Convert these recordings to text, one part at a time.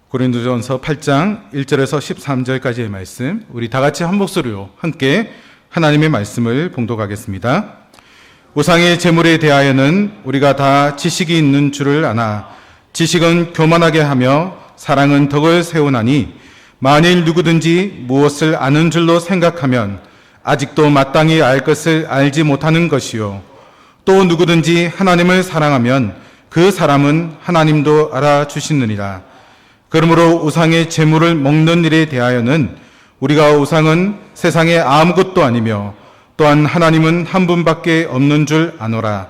고린도전서 8장 1절에서 13절까지의 말씀, 우리 다 같이 한 목소리로 함께 하나님의 말씀을 봉독하겠습니다. 우상의 제물에 대하여는 우리가 다 지식이 있는 줄을 아나 지식은 교만하게 하며 사랑은 덕을 세우나니 만일 누구든지 무엇을 아는 줄로 생각하면 아직도 마땅히 알 것을 알지 못하는 것이요, 또 누구든지 하나님을 사랑하면 그 사람은 하나님도 알아주시느니라. 그러므로 우상의 제물을 먹는 일에 대하여는 우리가 우상은 세상에 아무것도 아니며 또한 하나님은 한 분밖에 없는 줄 아노라.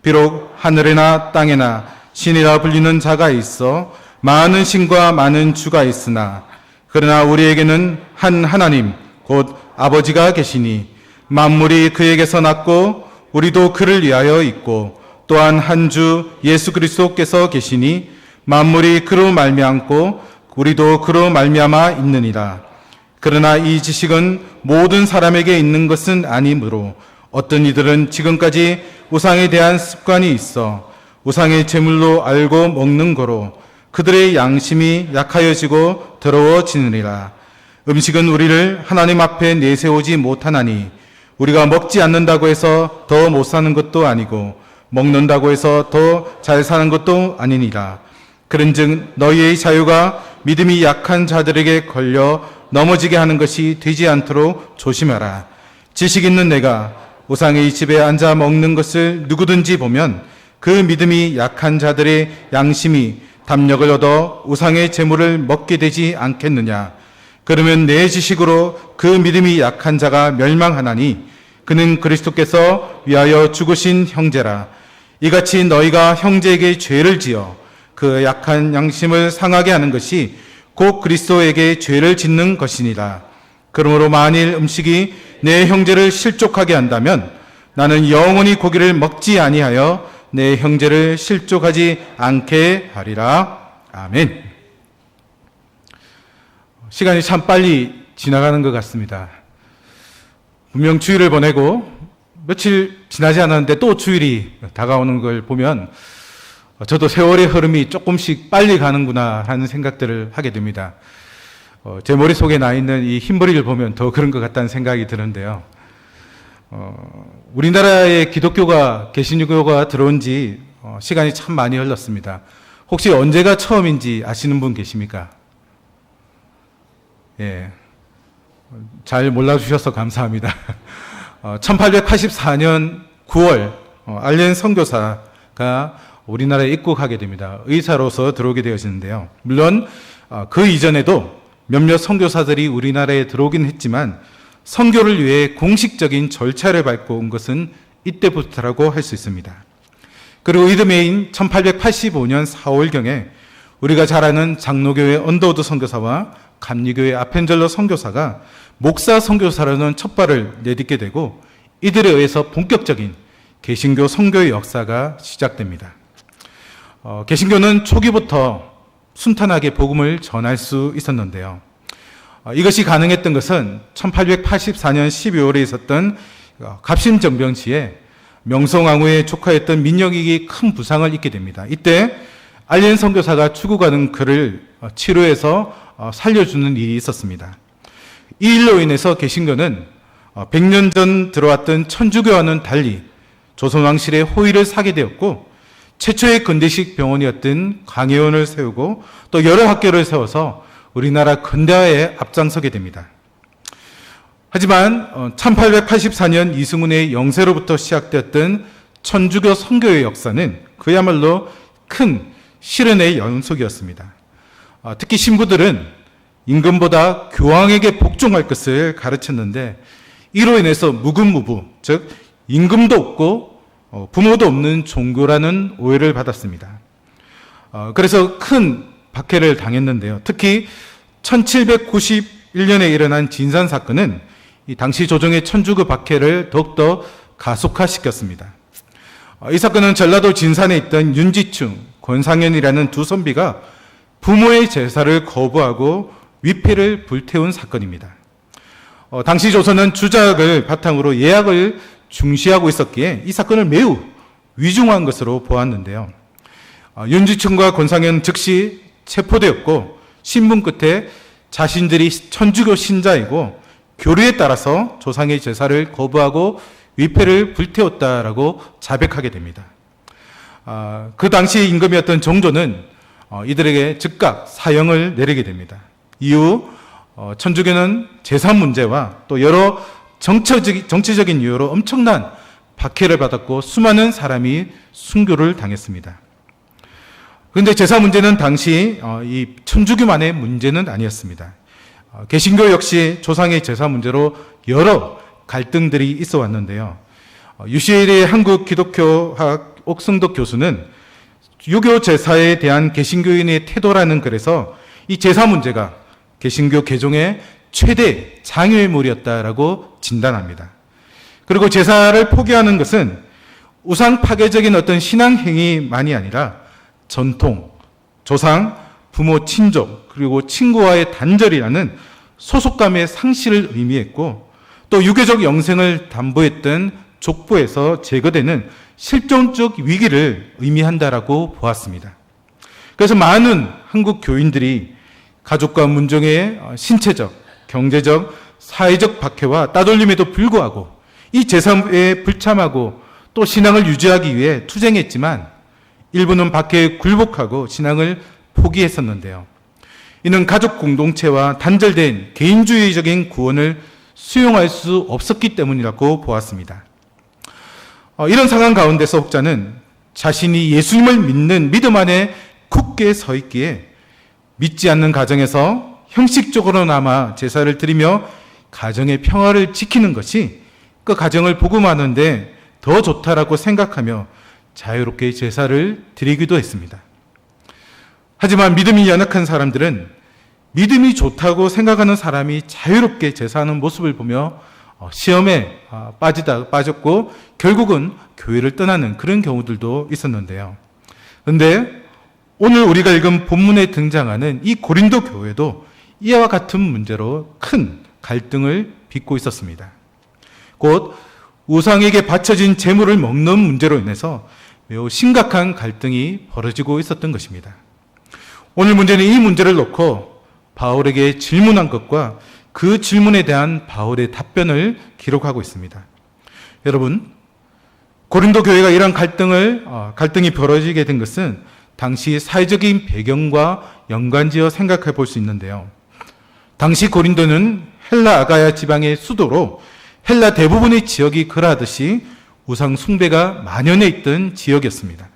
비록 하늘에나 땅에나 신이라 불리는 자가 있어 많은 신과 많은 주가 있으나 그러나 우리에게는 한 하나님 곧 아버지가 계시니 만물이 그에게서 났고 우리도 그를 위하여 있고 또한 한 주 예수 그리스도께서 계시니 만물이 그로 말미암고 우리도 그로 말미암아 있느니라. 그러나 이 지식은 모든 사람에게 있는 것은 아니므로 어떤 이들은 지금까지 우상에 대한 습관이 있어 우상의 제물로 알고 먹는 거로 그들의 양심이 약하여지고 더러워지느니라. 음식은 우리를 하나님 앞에 내세우지 못하나니 우리가 먹지 않는다고 해서 더 못 사는 것도 아니고 먹는다고 해서 더 잘 사는 것도 아니니라. 그런즉 너희의 자유가 믿음이 약한 자들에게 걸려 넘어지게 하는 것이 되지 않도록 조심하라. 지식 있는 내가 우상의 집에 앉아 먹는 것을 누구든지 보면 그 믿음이 약한 자들의 양심이 담력을 얻어 우상의 제물을 먹게 되지 않겠느냐. 그러면 내 지식으로 그 믿음이 약한 자가 멸망하나니 그는 그리스도께서 위하여 죽으신 형제라. 이같이 너희가 형제에게 죄를 지어 그 약한 양심을 상하게 하는 것이 곧 그리스도에게 죄를 짓는 것이니라. 그러므로 만일 음식이 내 형제를 실족하게 한다면 나는 영원히 고기를 먹지 아니하여 내 형제를 실족하지 않게 하리라. 아멘. 시간이 참 빨리 지나가는 것 같습니다. 분명 주일을 보내고 며칠 지나지 않았는데 또 주일이 다가오는 걸 보면 저도 세월의 흐름이 조금씩 빨리 가는구나 하는 생각들을 하게 됩니다. 제 머릿속에 나 있는 이 흰머리를 보면 더 그런 것 같다는 생각이 드는데요. 우리나라에 기독교가, 개신교가 들어온 지 시간이 참 많이 흘렀습니다. 혹시 언제가 처음인지 아시는 분 계십니까? 예. 잘 몰라주셔서 감사합니다. 1884년 9월 알렌 선교사가 우리나라에 입국하게 됩니다. 의사로서 들어오게 되어지는데요. 물론 그 이전에도 몇몇 선교사들이 우리나라에 들어오긴 했지만 선교를 위해 공식적인 절차를 밟고 온 것은 이때부터라고 할 수 있습니다. 그리고 이듬해인 1885년 4월경에 우리가 잘 아는 장로교회 언더우드 선교사와 감리교회 아펜젤러 선교사가 목사 선교사라는 첫발을 내딛게 되고 이들에 의해서 본격적인 개신교 선교의 역사가 시작됩니다. 개신교는 초기부터 순탄하게 복음을 전할 수 있었는데요. 이것이 가능했던 것은 1884년 12월에 있었던 갑신정병시에 명성황후의 조카였던 민영익이 큰 부상을 입게 됩니다. 이때 알렌 선교사가 추구가는 그를 치료해서 살려주는 일이 있었습니다. 이 일로 인해서 개신교는 100년 전 들어왔던 천주교와는 달리 조선왕실의 호의를 사게 되었고 최초의 근대식 병원이었던 광해원을 세우고 또 여러 학교를 세워서 우리나라 근대화에 앞장서게 됩니다. 하지만 1884년 이승훈의 영세로부터 시작되었던 천주교 선교의 역사는 그야말로 큰 시련의 연속이었습니다. 특히 신부들은 임금보다 교황에게 복종할 것을 가르쳤는데 이로 인해서 무금무부, 즉 임금도 없고 부모도 없는 종교라는 오해를 받았습니다. 그래서 큰 박해를 당했는데요. 특히 1791년에 일어난 진산 사건은 이 당시 조정의 천주교 박해를 더욱더 가속화시켰습니다. 이 사건은 전라도 진산에 있던 윤지충, 권상현이라는 두 선비가 부모의 제사를 거부하고 위패를 불태운 사건입니다. 당시 조선은 주작을 바탕으로 예약을 중시하고 있었기에 이 사건을 매우 위중한 것으로 보았는데요. 윤지충과 권상현 즉시 체포되었고 신분 끝에 자신들이 천주교 신자이고 교리에 따라서 조상의 제사를 거부하고 위패를 불태웠다라고 자백하게 됩니다. 그 당시 임금이었던 정조는 이들에게 즉각 사형을 내리게 됩니다. 이후 천주교는 제사 문제와 또 여러 정치적인 이유로 엄청난 박해를 받았고 수많은 사람이 순교를 당했습니다. 그런데 제사 문제는 당시 이 천주교만의 문제는 아니었습니다. 개신교 역시 조상의 제사 문제로 여러 갈등들이 있어 왔는데요. UCL의 한국기독교학 옥승덕 교수는 유교 제사에 대한 개신교인의 태도라는 글에서 이 제사 문제가 개신교 개종의 최대 장애물이었다라고 진단합니다. 그리고 제사를 포기하는 것은 우상 파괴적인 어떤 신앙 행위만이 아니라 전통, 조상, 부모, 친족, 그리고 친구와의 단절이라는 소속감의 상실을 의미했고 또 유교적 영생을 담보했던 족보에서 제거되는 실존적 위기를 의미한다라고 보았습니다. 그래서 많은 한국 교인들이 가족과 문종의 신체적, 경제적, 사회적 박해와 따돌림에도 불구하고 이 제사에 불참하고 또 신앙을 유지하기 위해 투쟁했지만 일부는 박해에 굴복하고 신앙을 포기했었는데요. 이는 가족 공동체와 단절된 개인주의적인 구원을 수용할 수 없었기 때문이라고 보았습니다. 이런 상황 가운데서 혹자는 자신이 예수님을 믿는 믿음 안에 굳게 서 있기에 믿지 않는 가정에서 형식적으로나마 제사를 드리며 가정의 평화를 지키는 것이 그 가정을 복음하는데 더 좋다라고 생각하며 자유롭게 제사를 드리기도 했습니다. 하지만 믿음이 연약한 사람들은 믿음이 좋다고 생각하는 사람이 자유롭게 제사하는 모습을 보며 시험에 빠졌고 결국은 교회를 떠나는 그런 경우들도 있었는데요. 그런데 오늘 우리가 읽은 본문에 등장하는 이 고린도 교회도 이와 같은 문제로 큰 갈등을 빚고 있었습니다. 곧 우상에게 바쳐진 제물을 먹는 문제로 인해서 매우 심각한 갈등이 벌어지고 있었던 것입니다. 오늘 문제는 이 문제를 놓고 바울에게 질문한 것과 그 질문에 대한 바울의 답변을 기록하고 있습니다. 여러분, 고린도 교회가 이런 갈등이 벌어지게 된 것은 당시 사회적인 배경과 연관지어 생각해 볼 수 있는데요. 당시 고린도는 헬라 아가야 지방의 수도로 헬라 대부분의 지역이 그러하듯이 우상 숭배가 만연해 있던 지역이었습니다.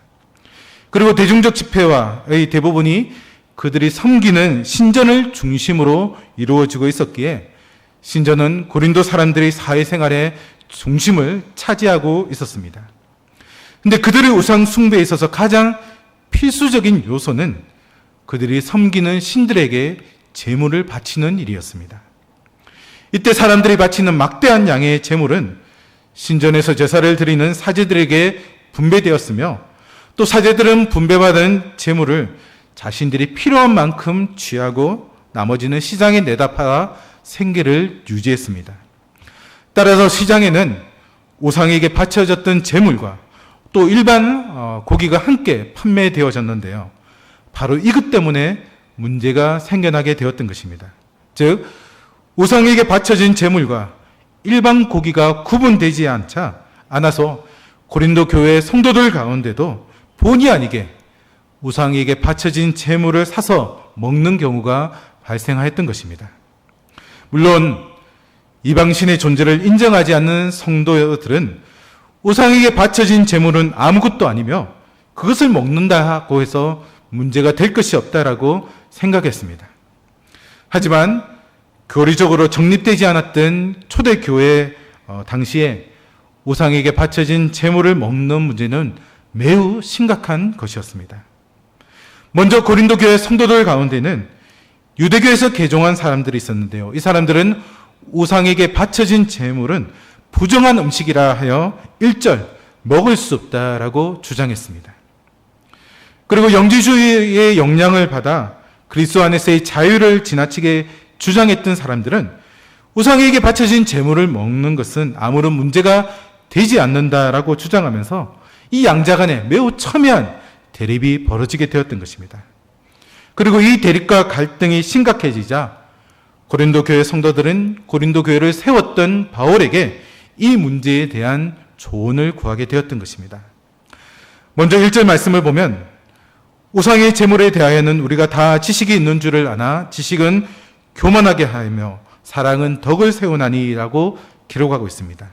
그리고 대중적 집회와의 대부분이 그들이 섬기는 신전을 중심으로 이루어지고 있었기에 신전은 고린도 사람들의 사회생활의 중심을 차지하고 있었습니다. 근데 그들의 우상 숭배에 있어서 가장 필수적인 요소는 그들이 섬기는 신들에게 제물을 바치는 일이었습니다. 이때 사람들이 바치는 막대한 양의 제물은 신전에서 제사를 드리는 사제들에게 분배되었으며 또 사제들은 분배받은 제물을 자신들이 필요한 만큼 취하고 나머지는 시장에 내다 팔아 생계를 유지했습니다. 따라서 시장에는 우상에게 바쳐졌던 제물과 또 일반 고기가 함께 판매되어졌는데요. 바로 이것 때문에 문제가 생겨나게 되었던 것입니다. 즉 우상에게 바쳐진 제물과 일반 고기가 구분되지 않아서 고린도 교회 성도들 가운데도 본의 아니게 우상에게 바쳐진 제물을 사서 먹는 경우가 발생하였던 것입니다. 물론 이방신의 존재를 인정하지 않는 성도들은 우상에게 바쳐진 제물은 아무것도 아니며 그것을 먹는다고 해서 문제가 될 것이 없다라고 생각했습니다. 하지만 교리적으로 정립되지 않았던 초대교회 당시에 우상에게 바쳐진 제물을 먹는 문제는 매우 심각한 것이었습니다. 먼저 고린도 교회 성도들 가운데는 유대교에서 개종한 사람들이 있었는데요. 이 사람들은 우상에게 바쳐진 제물은 부정한 음식이라 하여 일절 먹을 수 없다라고 주장했습니다. 그리고 영지주의의 영향을 받아 그리스도 안에서의 자유를 지나치게 주장했던 사람들은 우상에게 바쳐진 제물을 먹는 것은 아무런 문제가 되지 않는다라고 주장하면서 이 양자 간에 매우 첨예한 대립이 벌어지게 되었던 것입니다. 그리고 이 대립과 갈등이 심각해지자 고린도 교회 성도들은 고린도 교회를 세웠던 바울에게 이 문제에 대한 조언을 구하게 되었던 것입니다. 먼저 1절 말씀을 보면 우상의 제물에 대하여는 우리가 다 지식이 있는 줄을 아나 지식은 교만하게 하며 사랑은 덕을 세우나니 라고 기록하고 있습니다.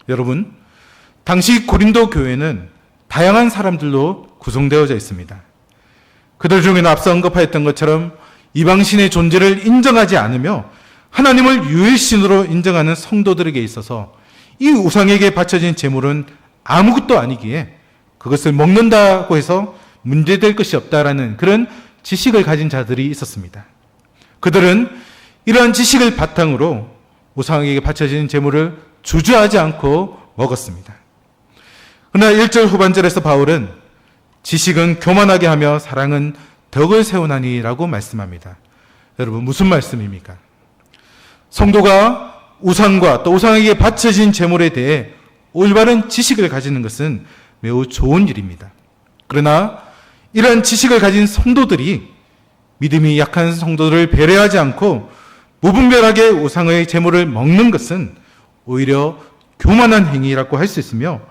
여러분, 당시 고린도 교회는 다양한 사람들로 구성되어져 있습니다. 그들 중에는 앞서 언급하였던 것처럼 이방신의 존재를 인정하지 않으며 하나님을 유일신으로 인정하는 성도들에게 있어서 이 우상에게 바쳐진 제물은 아무것도 아니기에 그것을 먹는다고 해서 문제될 것이 없다라는 그런 지식을 가진 자들이 있었습니다. 그들은 이러한 지식을 바탕으로 우상에게 바쳐진 제물을 주저하지 않고 먹었습니다. 그러나 1절 후반절에서 바울은 지식은 교만하게 하며 사랑은 덕을 세우나니 라고 말씀합니다. 여러분, 무슨 말씀입니까? 성도가 우상과 또 우상에게 바쳐진 제물에 대해 올바른 지식을 가지는 것은 매우 좋은 일입니다. 그러나 이러한 지식을 가진 성도들이 믿음이 약한 성도들을 배려하지 않고 무분별하게 우상의 제물을 먹는 것은 오히려 교만한 행위라고 할 수 있으며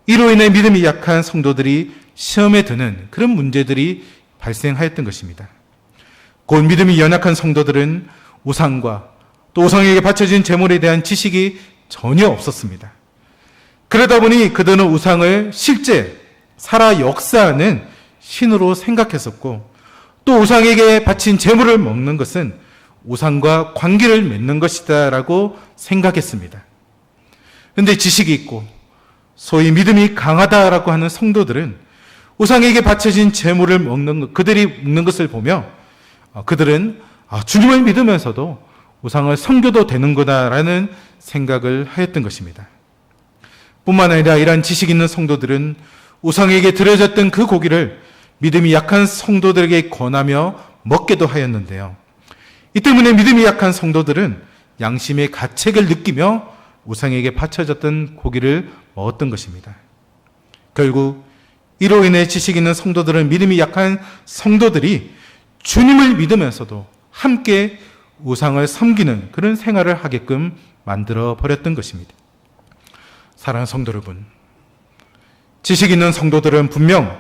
이로 인해 믿음이 약한 성도들이 시험에 드는 그런 문제들이 발생하였던 것입니다. 곧 믿음이 연약한 성도들은 우상과 또 우상에게 바쳐진 제물에 대한 지식이 전혀 없었습니다. 그러다 보니 그들은 우상을 실제 살아 역사하는 신으로 생각했었고 또 우상에게 바친 제물을 먹는 것은 우상과 관계를 맺는 것이다 라고 생각했습니다. 그런데 지식이 있고 소위 믿음이 강하다라고 하는 성도들은 우상에게 바쳐진 제물을 그들이 먹는 것을 보며 그들은 주님을 믿으면서도 우상을 섬겨도 되는구나라는 생각을 하였던 것입니다. 뿐만 아니라 이러한 지식 있는 성도들은 우상에게 드려졌던 그 고기를 믿음이 약한 성도들에게 권하며 먹게도 하였는데요. 이 때문에 믿음이 약한 성도들은 양심의 가책을 느끼며 우상에게 바쳐졌던 고기를 먹었던 것입니다. 결국 이로 인해 지식 있는 성도들은 믿음이 약한 성도들이 주님을 믿으면서도 함께 우상을 섬기는 그런 생활을 하게끔 만들어 버렸던 것입니다. 사랑하는 성도 여러분, 지식 있는 성도들은 분명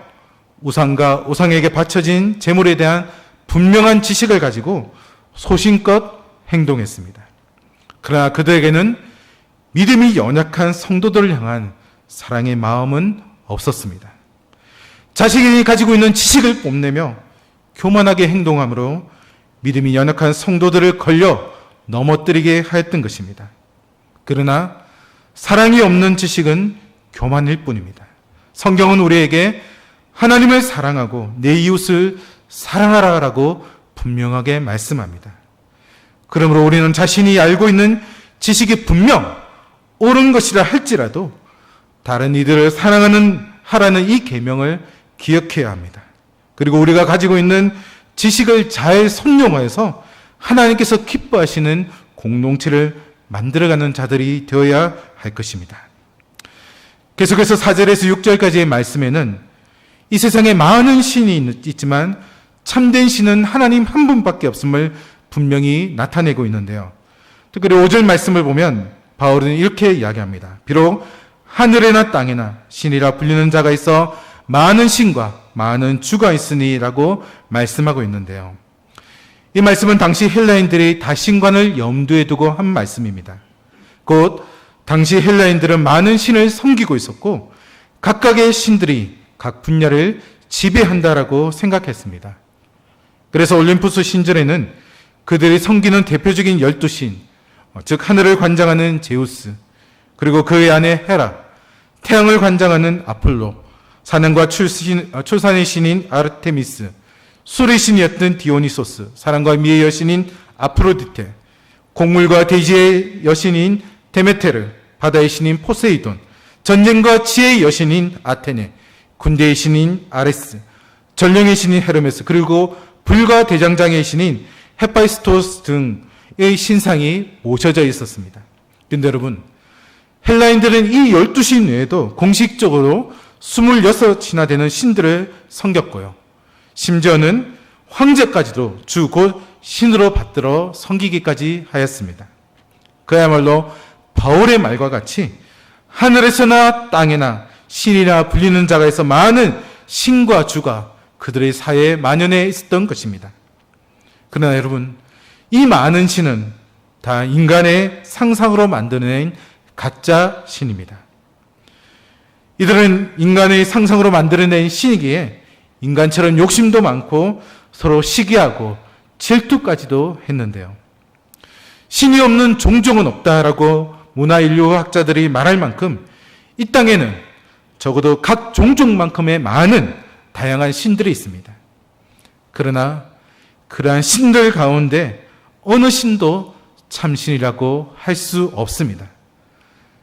우상과 우상에게 바쳐진 제물에 대한 분명한 지식을 가지고 소신껏 행동했습니다. 그러나 그들에게는 믿음이 연약한 성도들을 향한 사랑의 마음은 없었습니다. 자신이 가지고 있는 지식을 뽐내며 교만하게 행동함으로 믿음이 연약한 성도들을 걸려 넘어뜨리게 하였던 것입니다. 그러나 사랑이 없는 지식은 교만일 뿐입니다. 성경은 우리에게 하나님을 사랑하고 내 이웃을 사랑하라라고 분명하게 말씀합니다. 그러므로 우리는 자신이 알고 있는 지식이 분명 옳은 것이라 할지라도 다른 이들을 하라는 이 계명을 기억해야 합니다. 그리고 우리가 가지고 있는 지식을 잘 선용하여서 하나님께서 기뻐하시는 공동체를 만들어가는 자들이 되어야 할 것입니다. 계속해서 4절에서 6절까지의 말씀에는 이 세상에 많은 신이 있지만 참된 신은 하나님 한 분밖에 없음을 분명히 나타내고 있는데요. 특별히 5절 말씀을 보면 바울은 이렇게 이야기합니다. 비록 하늘에나 땅에나 신이라 불리는 자가 있어 많은 신과 많은 주가 있으니라고 말씀하고 있는데요. 이 말씀은 당시 헬라인들의 다신관을 염두에 두고 한 말씀입니다. 곧 당시 헬라인들은 많은 신을 섬기고 있었고 각각의 신들이 각 분야를 지배한다라고 생각했습니다. 그래서 올림푸스 신전에는 그들이 섬기는 대표적인 12신, 즉 하늘을 관장하는 제우스, 그리고 그의 아내 헤라, 태양을 관장하는 아폴로, 사냥과 출산의 신인 아르테미스, 술의 신이었던 디오니소스, 사랑과 미의 여신인 아프로디테, 곡물과 대지의 여신인 데메테르, 바다의 신인 포세이돈, 전쟁과 지혜의 여신인 아테네, 군대의 신인 아레스, 전령의 신인 헤르메스, 그리고 불과 대장장의 신인 헤파이스토스 등의 신상이 모셔져 있었습니다. 그런데 여러분, 헬라인들은 이 12신 외에도 공식적으로 26이나 되는 신들을 섬겼고요. 심지어는 황제까지도 주 곧 신으로 받들어 섬기기까지 하였습니다. 그야말로 바울의 말과 같이 하늘에서나 땅에나 신이라 불리는 자가 있어 많은 신과 주가 그들의 사회에 만연해 있었던 것입니다. 그러나 여러분, 이 많은 신은 다 인간의 상상으로 만들어낸 가짜 신입니다. 이들은 인간의 상상으로 만들어낸 신이기에 인간처럼 욕심도 많고 서로 시기하고 질투까지도 했는데요. 신이 없는 종족은 없다라고 문화인류학자들이 말할 만큼 이 땅에는 적어도 각 종족만큼의 많은 다양한 신들이 있습니다. 그러나 그러한 신들 가운데 어느 신도 참신이라고 할 수 없습니다.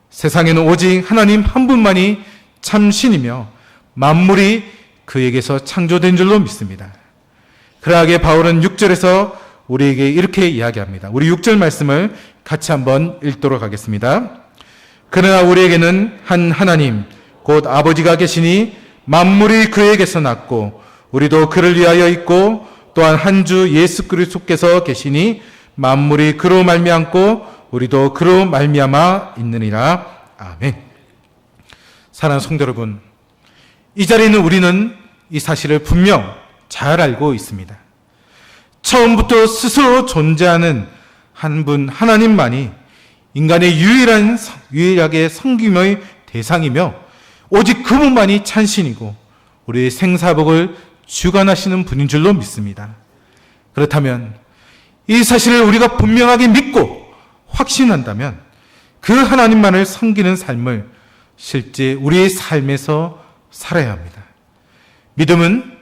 세상에는 오직 하나님 한 분만이 참신이며 만물이 그에게서 창조된 줄로 믿습니다. 그러하게 바울은 6절에서 우리에게 이렇게 이야기합니다. 우리 6절 말씀을 같이 한번 읽도록 하겠습니다. 그러나 우리에게는 한 하나님 곧 아버지가 계시니 만물이 그에게서 났고 우리도 그를 위하여 있고 또한 한 주 예수 그리스도께서 계시니 만물이 그로 말미암고 우리도 그로 말미암아 있느니라. 아멘. 사랑하는 성도 여러분, 이 자리에 있는 우리는 이 사실을 분명 잘 알고 있습니다. 처음부터 스스로 존재하는 한 분 하나님만이 인간의 유일하게 섬김의 대상이며 오직 그분만이 찬신이고 우리의 생사복을 주관하시는 분인 줄로 믿습니다. 그렇다면 이 사실을 우리가 분명하게 믿고 확신한다면 그 하나님만을 섬기는 삶을 실제 우리의 삶에서 살아야 합니다. 믿음은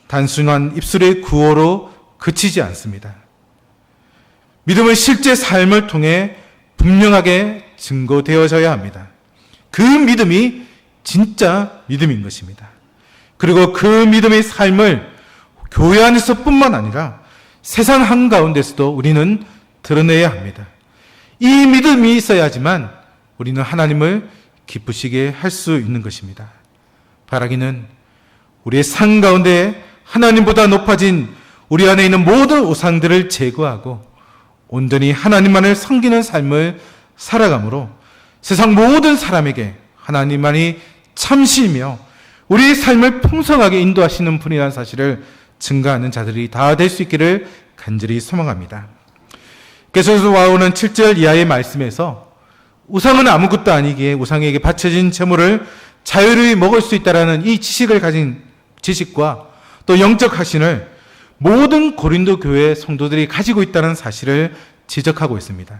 단순한 입술의 구호로 그치지 않습니다. 믿음은 실제 삶을 통해 분명하게 증거되어져야 합니다. 그 믿음이 진짜 믿음인 것입니다. 그리고 그 믿음의 삶을 교회 안에서뿐만 아니라 세상 한가운데서도 우리는 드러내야 합니다. 이 믿음이 있어야지만 우리는 하나님을 기쁘시게 할 수 있는 것입니다. 바라기는 우리의 삶 가운데 하나님보다 높아진 우리 안에 있는 모든 우상들을 제거하고 온전히 하나님만을 섬기는 삶을 살아가므로 세상 모든 사람에게 하나님만이 참신이며 우리의 삶을 풍성하게 인도하시는 분이라는 사실을 증거하는 자들이 다 될 수 있기를 간절히 소망합니다. 계속해서 와오는 7절 이하의 말씀에서 우상은 아무것도 아니기에 우상에게 바쳐진 제물을 자유로이 먹을 수 있다라는 이 지식과 또 영적 확신을 모든 고린도 교회 성도들이 가지고 있다는 사실을 지적하고 있습니다.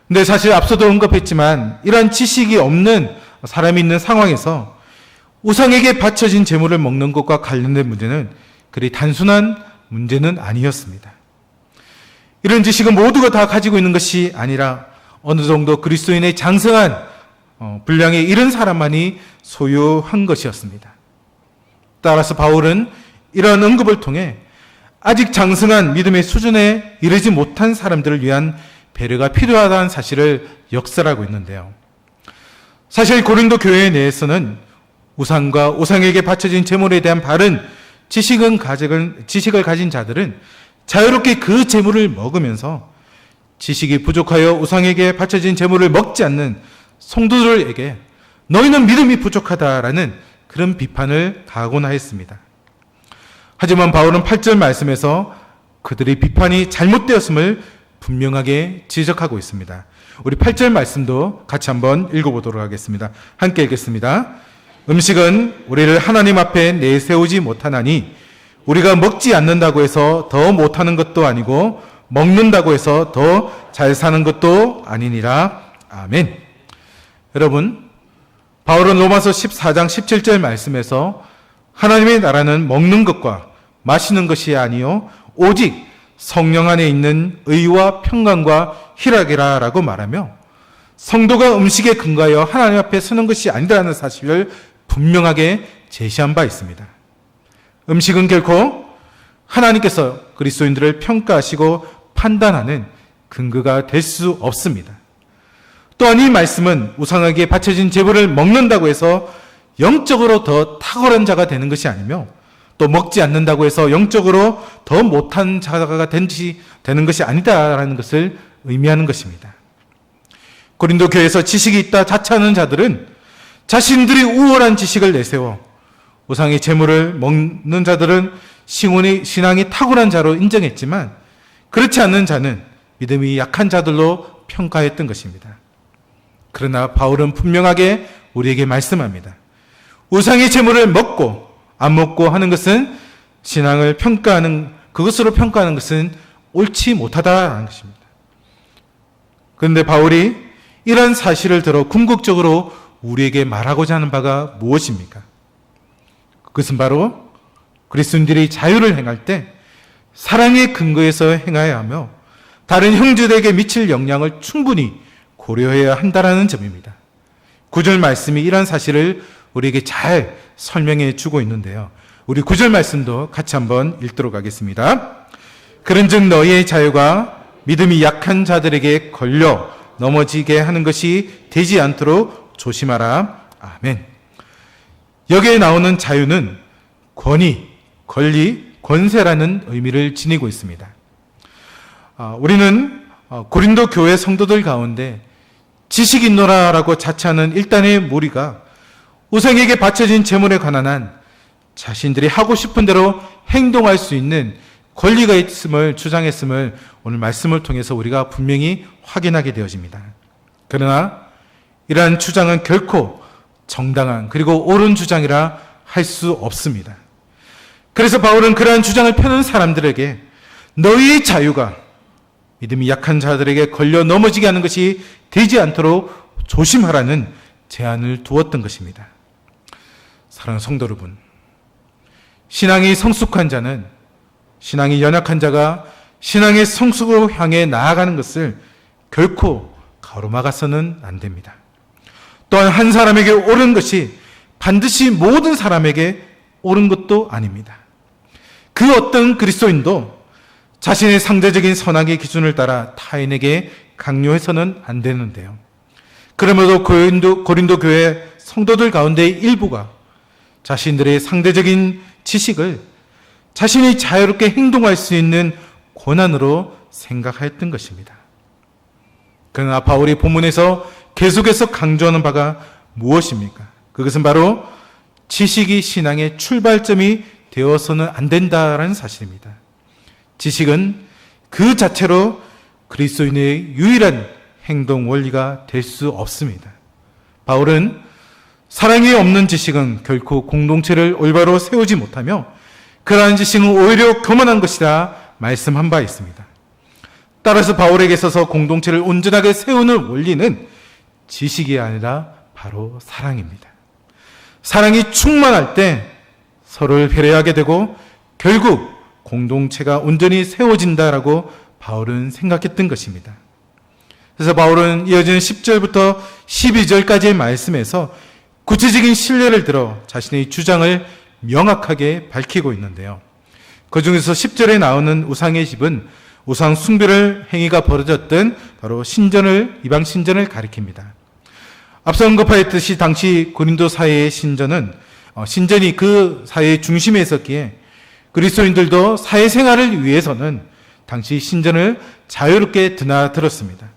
근데 사실 앞서도 언급했지만 이러한 지식이 없는 사람이 있는 상황에서 우상에게 바쳐진 제물을 먹는 것과 관련된 문제는 그리 단순한 문제는 아니었습니다. 이런 지식은 모두가 다 가지고 있는 것이 아니라 어느 정도 그리스도인의 장성한 분량에 이른 사람만이 소유한 것이었습니다. 따라서 바울은 이러한 언급을 통해 아직 장성한 믿음의 수준에 이르지 못한 사람들을 위한 배려가 필요하다는 사실을 역설하고 있는데요. 사실 고린도 교회 내에서는 우상과 우상에게 바쳐진 제물에 대한 바른 지식을 가진 자들은 자유롭게 그 제물을 먹으면서 지식이 부족하여 우상에게 바쳐진 제물을 먹지 않는 성도들에게 너희는 믿음이 부족하다라는 그런 비판을 가하곤 하였습니다. 하지만 바울은 8절 말씀에서 그들의 비판이 잘못되었음을 분명하게 지적하고 있습니다. 우리 8절 말씀도 같이 한번 읽어보도록 하겠습니다. 함께 읽겠습니다. 음식은 우리를 하나님 앞에 내세우지 못하나니 우리가 먹지 않는다고 해서 더 못하는 것도 아니고 먹는다고 해서 더 잘 사는 것도 아니니라. 아멘. 여러분, 바울은 로마서 14장 17절 말씀에서 하나님의 나라는 먹는 것과 마시는 것이 아니요 오직 성령 안에 있는 의와 평강과 희락이라라고 말하며 성도가 음식에 근거하여 하나님 앞에 서는 것이 아니라는 사실을 분명하게 제시한 바 있습니다. 음식은 결코 하나님께서 그리스도인들을 평가하시고 판단하는 근거가 될 수 없습니다. 또한 이 말씀은 우상에게 바쳐진 제물을 먹는다고 해서 영적으로 더 탁월한 자가 되는 것이 아니며 또 먹지 않는다고 해서 영적으로 더 못한 자가 되는 것이 아니다라는 것을 의미하는 것입니다. 고린도 교회에서 지식이 있다 자처하는 자들은 자신들이 우월한 지식을 내세워 우상의 재물을 먹는 자들은 신앙이 탁월한 자로 인정했지만 그렇지 않는 자는 믿음이 약한 자들로 평가했던 것입니다. 그러나 바울은 분명하게 우리에게 말씀합니다. 우상의 재물을 먹고 안 먹고 하는 것은 신앙을 그것으로 평가하는 것은 옳지 못하다는 것입니다. 그런데 바울이 이런 사실을 들어 궁극적으로 우리에게 말하고자 하는 바가 무엇입니까? 그것은 바로 그리스도인들이 자유를 행할 때 사랑의 근거에서 행해야 하며 다른 형제들에게 미칠 영향을 충분히 고려해야 한다는 점입니다. 9절 말씀이 이런 사실을 우리에게 잘 설명해 주고 있는데요. 우리 9절 말씀도 같이 한번 읽도록 하겠습니다. 그런즉 너희의 자유가 믿음이 약한 자들에게 걸려 넘어지게 하는 것이 되지 않도록 조심하라. 아멘. 여기에 나오는 자유는 권위, 권리, 권세라는 의미를 지니고 있습니다. 우리는 고린도 교회 성도들 가운데 지식 있노라라고 자처하는 일단의 무리가 우상에게 바쳐진 재물에 관한 한 자신들이 하고 싶은 대로 행동할 수 있는 권리가 있음을 주장했음을 오늘 말씀을 통해서 우리가 분명히 확인하게 되어집니다. 그러나 이러한 주장은 결코 정당한 그리고 옳은 주장이라 할 수 없습니다. 그래서 바울은 그러한 주장을 펴는 사람들에게 너희의 자유가 믿음이 약한 자들에게 걸려 넘어지게 하는 것이 되지 않도록 조심하라는 제안을 두었던 것입니다. 사랑하는 성도 여러분, 신앙이 성숙한 자는 신앙이 연약한 자가 신앙의 성숙으로 향해 나아가는 것을 결코 가로막아서는 안 됩니다. 또한 한 사람에게 옳은 것이 반드시 모든 사람에게 옳은 것도 아닙니다. 그 어떤 그리스도인도 자신의 상대적인 선악의 기준을 따라 타인에게 강요해서는 안 되는데요. 그러므로 고린도 교회 성도들 가운데 일부가 자신들의 상대적인 지식을 자신이 자유롭게 행동할 수 있는 권한으로 생각하였던 것입니다. 그러나 바울이 본문에서 계속해서 강조하는 바가 무엇입니까? 그것은 바로 지식이 신앙의 출발점이 되어서는 안 된다라는 사실입니다. 지식은 그 자체로 그리스도인의 유일한 행동 원리가 될 수 없습니다. 바울은 사랑이 없는 지식은 결코 공동체를 올바로 세우지 못하며 그러한 지식은 오히려 교만한 것이라 말씀한 바 있습니다. 따라서 바울에게 있어서 공동체를 온전하게 세우는 원리는 지식이 아니라 바로 사랑입니다. 사랑이 충만할 때 서로를 배려하게 되고 결국 공동체가 온전히 세워진다라고 바울은 생각했던 것입니다. 그래서 바울은 이어지는 10절부터 12절까지의 말씀에서 구체적인 신뢰를 들어 자신의 주장을 명확하게 밝히고 있는데요. 그 중에서 10절에 나오는 우상의 집은 우상 숭배를 행위가 벌어졌던 바로 이방 신전을 가리킵니다. 앞서 언급하였듯이 당시 고린도 사회의 신전이 그 사회의 중심에 있었기에 그리스도인들도 사회생활을 위해서는 당시 신전을 자유롭게 드나들었습니다.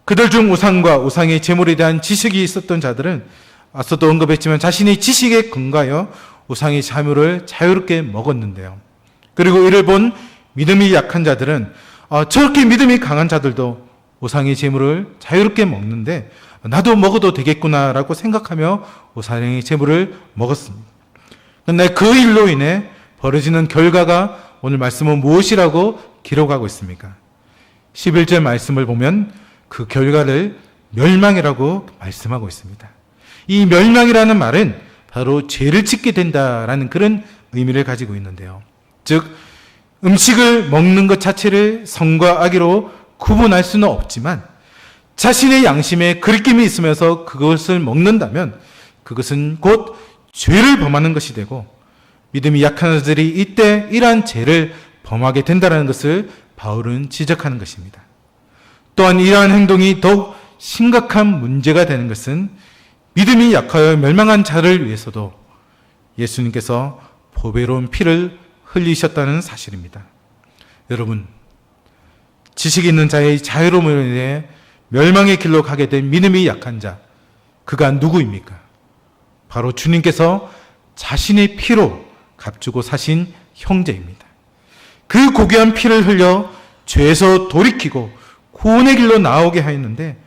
그들 중 우상과 우상의 제물에 대한 지식이 있었던 자들은 앞서도 언급했지만 자신의 지식에 근거하여 우상의 재물을 자유롭게 먹었는데요. 그리고 이를 본 믿음이 약한 자들은 저렇게 믿음이 강한 자들도 우상의 재물을 자유롭게 먹는데 나도 먹어도 되겠구나라고 생각하며 우상의 재물을 먹었습니다. 그런데 그 일로 인해 벌어지는 결과가 오늘 말씀은 무엇이라고 기록하고 있습니까? 11절 말씀을 보면 그 결과를 멸망이라고 말씀하고 있습니다. 이 멸망이라는 말은 바로 죄를 짓게 된다라는 그런 의미를 가지고 있는데요. 즉 음식을 먹는 것 자체를 선과 악으로 구분할 수는 없지만 자신의 양심에 그리낌이 있으면서 그것을 먹는다면 그것은 곧 죄를 범하는 것이 되고 믿음이 약한 자들이 이때 이러한 죄를 범하게 된다는 것을 바울은 지적하는 것입니다. 또한 이러한 행동이 더욱 심각한 문제가 되는 것은 믿음이 약하여 멸망한 자를 위해서도 예수님께서 보배로운 피를 흘리셨다는 사실입니다. 여러분, 지식이 있는 자의 자유로움으로 인해 멸망의 길로 가게 된 믿음이 약한 자, 그가 누구입니까? 바로 주님께서 자신의 피로 값주고 사신 형제입니다. 그 고귀한 피를 흘려 죄에서 돌이키고 구원의 길로 나오게 하였는데,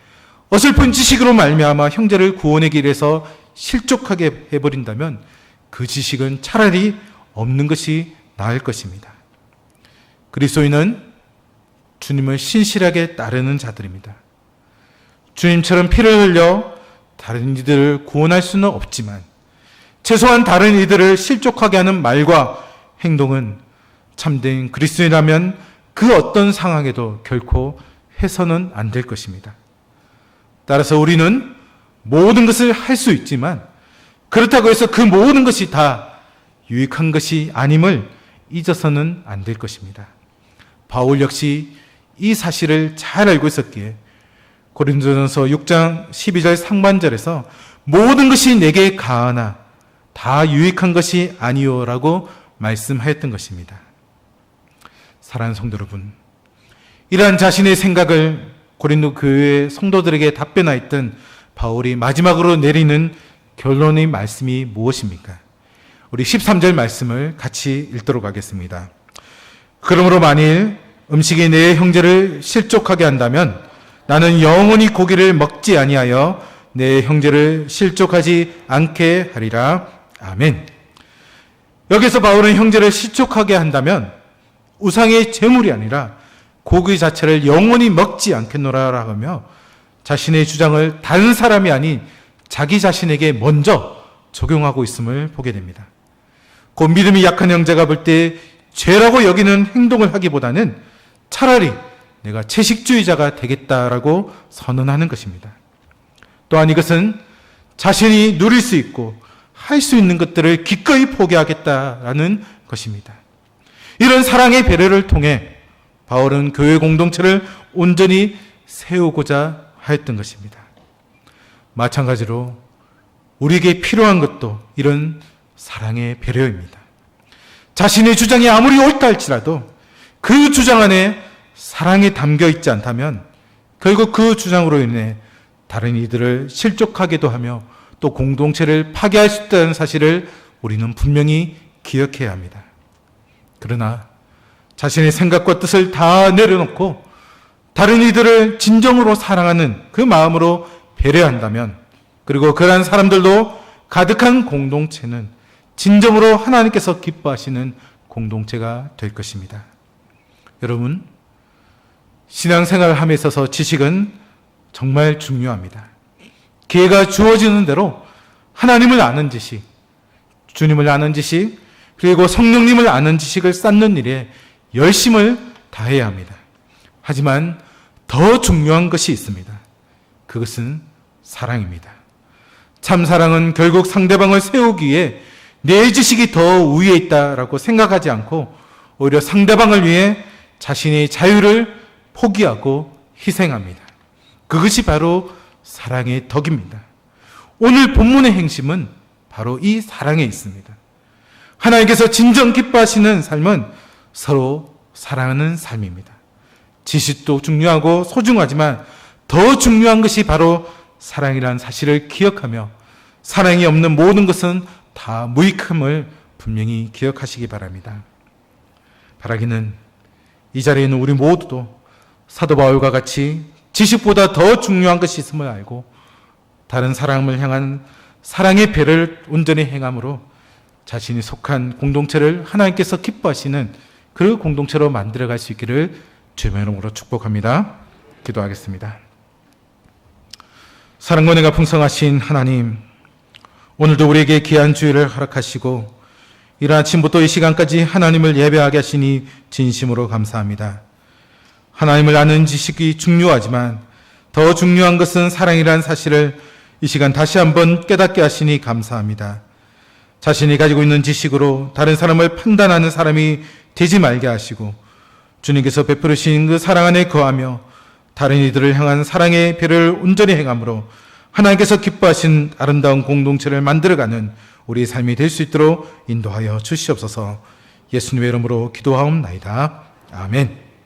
어설픈 지식으로 말미암아 형제를 구원의 길에서 실족하게 해버린다면 그 지식은 차라리 없는 것이 나을 것입니다. 그리스도인은 주님을 신실하게 따르는 자들입니다. 주님처럼 피를 흘려 다른 이들을 구원할 수는 없지만 최소한 다른 이들을 실족하게 하는 말과 행동은 참된 그리스도인이라면 그 어떤 상황에도 결코 해서는 안 될 것입니다. 따라서 우리는 모든 것을 할 수 있지만 그렇다고 해서 그 모든 것이 다 유익한 것이 아님을 잊어서는 안 될 것입니다. 바울 역시 이 사실을 잘 알고 있었기에 고린도전서 6장 12절 상반절에서 모든 것이 내게 가하나 다 유익한 것이 아니요라고 말씀하였던 것입니다. 사랑하는 성도 여러분, 이러한 자신의 생각을 고린도 교회 성도들에게 답변하였던 바울이 마지막으로 내리는 결론의 말씀이 무엇입니까? 우리 13절 말씀을 같이 읽도록 하겠습니다. 그러므로 만일 음식이 내 형제를 실족하게 한다면 나는 영원히 고기를 먹지 아니하여 내 형제를 실족하지 않게 하리라. 아멘. 여기서 바울은 형제를 실족하게 한다면 우상의 제물이 아니라 고기 자체를 영원히 먹지 않겠노라 하며 자신의 주장을 다른 사람이 아닌 자기 자신에게 먼저 적용하고 있음을 보게 됩니다. 곧 믿음이 약한 형제가 볼 때 죄라고 여기는 행동을 하기보다는 차라리 내가 채식주의자가 되겠다라고 선언하는 것입니다. 또한 이것은 자신이 누릴 수 있고 할 수 있는 것들을 기꺼이 포기하겠다라는 것입니다. 이런 사랑의 배려를 통해 바울은 교회 공동체를 온전히 세우고자 하였던 것입니다. 마찬가지로 우리에게 필요한 것도 이런 사랑의 배려입니다. 자신의 주장이 아무리 옳다 할지라도 그 주장 안에 사랑이 담겨 있지 않다면 결국 그 주장으로 인해 다른 이들을 실족하게도 하며 또 공동체를 파괴할 수 있다는 사실을 우리는 분명히 기억해야 합니다. 그러나 자신의 생각과 뜻을 다 내려놓고 다른 이들을 진정으로 사랑하는 그 마음으로 배려한다면, 그리고 그러한 사람들도 가득한 공동체는 진정으로 하나님께서 기뻐하시는 공동체가 될 것입니다. 여러분, 신앙생활을 함에 있어서 지식은 정말 중요합니다. 기회가 주어지는 대로 하나님을 아는 지식, 주님을 아는 지식, 그리고 성령님을 아는 지식을 쌓는 일에 열심을 다해야 합니다. 하지만 더 중요한 것이 있습니다. 그것은 사랑입니다. 참 사랑은 결국 상대방을 세우기 위해 내 지식이 더 우위에 있다라고 생각하지 않고 오히려 상대방을 위해 자신의 자유를 포기하고 희생합니다. 그것이 바로 사랑의 덕입니다. 오늘 본문의 행심은 바로 이 사랑에 있습니다. 하나님께서 진정 기뻐하시는 삶은 서로 사랑하는 삶입니다. 지식도 중요하고 소중하지만 더 중요한 것이 바로 사랑이라는 사실을 기억하며 사랑이 없는 모든 것은 다 무익함을 분명히 기억하시기 바랍니다. 바라기는 이 자리에 있는 우리 모두도 사도 바울과 같이 지식보다 더 중요한 것이 있음을 알고 다른 사람을 향한 사랑의 배를 온전히 행함으로 자신이 속한 공동체를 하나님께서 기뻐하시는 그 공동체로 만들어갈 수 있기를 주의 이름으로 축복합니다. 기도하겠습니다. 사랑과 은혜가 풍성하신 하나님, 오늘도 우리에게 귀한 주일을 허락하시고 이른 아침부터 이 시간까지 하나님을 예배하게 하시니 진심으로 감사합니다. 하나님을 아는 지식이 중요하지만 더 중요한 것은 사랑이라는 사실을 이 시간 다시 한번 깨닫게 하시니 감사합니다. 자신이 가지고 있는 지식으로 다른 사람을 판단하는 사람이 되지 말게 하시고 주님께서 베푸르신 그 사랑 안에 거하며 다른 이들을 향한 사랑의 배를 온전히 행함으로 하나님께서 기뻐하신 아름다운 공동체를 만들어가는 우리 삶이 될 수 있도록 인도하여 주시옵소서. 예수님의 이름으로 기도하옵나이다. 아멘.